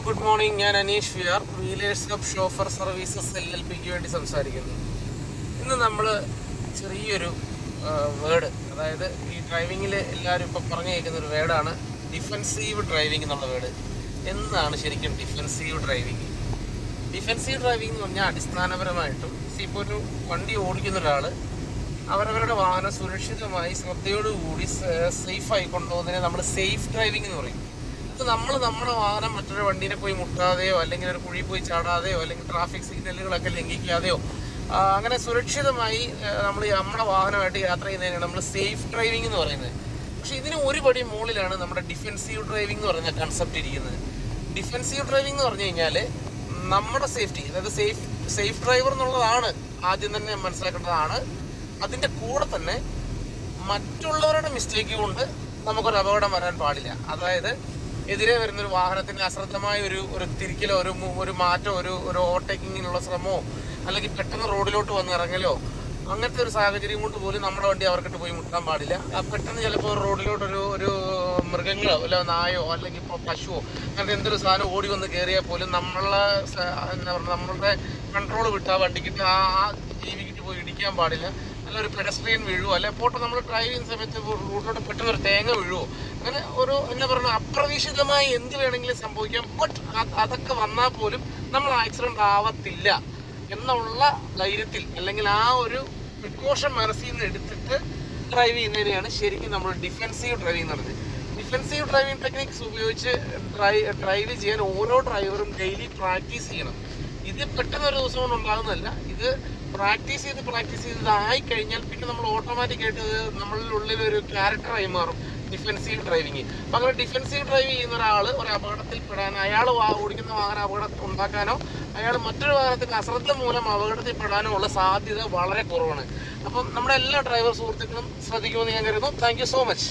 Good morning. ഞാൻ Aneesh V R, wheelers club chauffeur services LLPക്ക് വേണ്ടി സംസാരിക്കുന്നു. ഇന്ന് നമ്മൾ ചെറിയൊരു വേർഡ്, അതായത് ഈ ഡ്രൈവിങ്ങിൽ എല്ലാവരും ഇപ്പോൾ പറഞ്ഞു കേൾക്കുന്ന ഒരു വേർഡാണ് ഡിഫെൻസീവ് ഡ്രൈവിംഗ് എന്നുള്ള വേർഡ്. എന്താണ് ശരിക്കും ഡിഫെൻസീവ് ഡ്രൈവിംഗ്? ഡിഫെൻസീവ് ഡ്രൈവിംഗ് എന്ന് പറഞ്ഞാൽ അടിസ്ഥാനപരമായിട്ടും ഇപ്പോൾ ഒരു വണ്ടി ഓടിക്കുന്ന ഒരാൾ അവരവരുടെ വാഹനം സുരക്ഷിതമായി ശ്രദ്ധയോടുകൂടി സേഫായി കൊണ്ടുപോകുന്നതിനെ നമ്മൾ സേഫ് ഡ്രൈവിംഗ് എന്ന് പറയും. നമ്മൾ നമ്മുടെ വാഹനം മറ്റൊരു വണ്ടീനെ പോയി മുട്ടാതെയോ അല്ലെങ്കിൽ ഒരു കുഴി പോയി ചാടാതെയോ അല്ലെങ്കിൽ ട്രാഫിക് സിഗ്നലുകളൊക്കെ ലംഘിക്കാതെയോ അങ്ങനെ സുരക്ഷിതമായി നമ്മൾ നമ്മുടെ വാഹനമായിട്ട് യാത്ര ചെയ്യുന്നതിനാണ് നമ്മൾ സേഫ് ഡ്രൈവിംഗ് എന്ന് പറയുന്നത്. പക്ഷേ ഇതിന് ഒരു പടി മുകളിലാണ് നമ്മുടെ ഡിഫെൻസീവ് ഡ്രൈവിംഗ് എന്ന് പറയുന്ന കൺസെപ്റ്റ് ഇരിക്കുന്നത്. ഡിഫെൻസീവ് ഡ്രൈവിംഗ് എന്ന് പറഞ്ഞു കഴിഞ്ഞാൽ നമ്മുടെ സേഫ്റ്റി, അതായത് സേഫ് ഡ്രൈവർ എന്നുള്ളതാണ് ആദ്യം തന്നെ മനസ്സിലാക്കേണ്ടതാണ്. അതിൻ്റെ കൂടെ തന്നെ മറ്റുള്ളവരുടെ മിസ്റ്റേക്ക് കൊണ്ട് നമുക്കൊരു അപകടം വരാൻ പാടില്ല. അതായത് എതിരെ വരുന്നൊരു വാഹനത്തിന് അശ്രദ്ധമായ ഒരു തിരിക്കലോ ഒരു മാറ്റോ ഒരു ഓവർടേക്കിങ്ങിനുള്ള ശ്രമമോ അല്ലെങ്കിൽ പെട്ടെന്ന് റോഡിലോട്ട് വന്ന് ഇറങ്ങലോ അങ്ങനത്തെ ഒരു സാഹചര്യം കൊണ്ട് പോലും നമ്മുടെ വണ്ടി അവർക്കിട്ട് പോയി മുട്ടാൻ പാടില്ല. പെട്ടെന്ന് ചിലപ്പോൾ റോഡിലോട്ട് ഒരു മൃഗങ്ങളോ അല്ല നായോ അല്ലെങ്കിൽ ഇപ്പോൾ പശുവോ അങ്ങനത്തെ എന്തൊരു സാധനം ഓടി വന്ന് കയറിയാൽ പോലും നമ്മളുടെ കൺട്രോൾ വിട്ട് ആ വണ്ടിക്കിട്ട് ആ ജീവിക്കിട്ട് പോയി ഇടിക്കാൻ പാടില്ല. അല്ല ഒരു പെഡസ്ട്രിയൻ വീഴുവോ അല്ലെ പോട്ടെ നമ്മൾ ഡ്രൈവ് ചെയ്യുന്ന സമയത്ത് റോഡിലോട്ട് പെട്ടെന്ന് ഒരു തേങ്ങ വീഴുവോ അങ്ങനെ ഒരു എന്താ പറയുക അപ്രതീക്ഷിതമായി എന്ത് വേണമെങ്കിലും സംഭവിക്കാം. ബട്ട് അതൊക്കെ വന്നാൽ പോലും നമ്മൾ ആക്സിഡൻ്റ് ആവത്തില്ല എന്നുള്ള ധൈര്യത്തിൽ അല്ലെങ്കിൽ ആ ഒരു പ്രിക്കോഷൻ മനസ്സിൽ നിന്ന് എടുത്തിട്ട് ഡ്രൈവ് ചെയ്യുന്നതിനെയാണ് ശരിക്കും നമ്മൾ ഡിഫെൻസീവ് ഡ്രൈവിംഗ് എന്ന് പറയുന്നത്. ഡിഫെൻസീവ് ഡ്രൈവിംഗ് ടെക്നിക്സ് ഉപയോഗിച്ച് ഡ്രൈവ് ചെയ്യാൻ ഓരോ ഡ്രൈവറും ഡെയിലി പ്രാക്ടീസ് ചെയ്യണം. ഇത് പെട്ടെന്ന് ഒരു ദിവസം കൊണ്ട് ഉണ്ടാകുന്നതല്ല. ഇത് പ്രാക്ടീസ് ചെയ്ത് ആയിക്കഴിഞ്ഞാൽ പിന്നെ നമ്മൾ ഓട്ടോമാറ്റിക്കായിട്ട് നമ്മളുടെ ഉള്ളിൽ ഒരു ക്യാരക്ടറായി മാറും ഡിഫെൻസീവ് ഡ്രൈവിങ്. അപ്പം അങ്ങനെ ഡിഫെൻസീവ് ഡ്രൈവ് ചെയ്യുന്ന ഒരാൾ ഒരു അപകടത്തിൽപ്പെടാൻ, അയാൾ ഓടിക്കുന്ന വാഹനം അപകടം ഉണ്ടാക്കാനോ അയാൾ മറ്റൊരു വാഹനത്തിൻ്റെ അശ്രദ്ധ മൂലം അപകടത്തിൽപ്പെടാനോ ഉള്ള സാധ്യത വളരെ കുറവാണ്. അപ്പം നമ്മുടെ എല്ലാ ഡ്രൈവർ സുഹൃത്തുക്കളും ശ്രദ്ധിക്കുമെന്ന് ഞാൻ കരുതുന്നു. Thank you so much.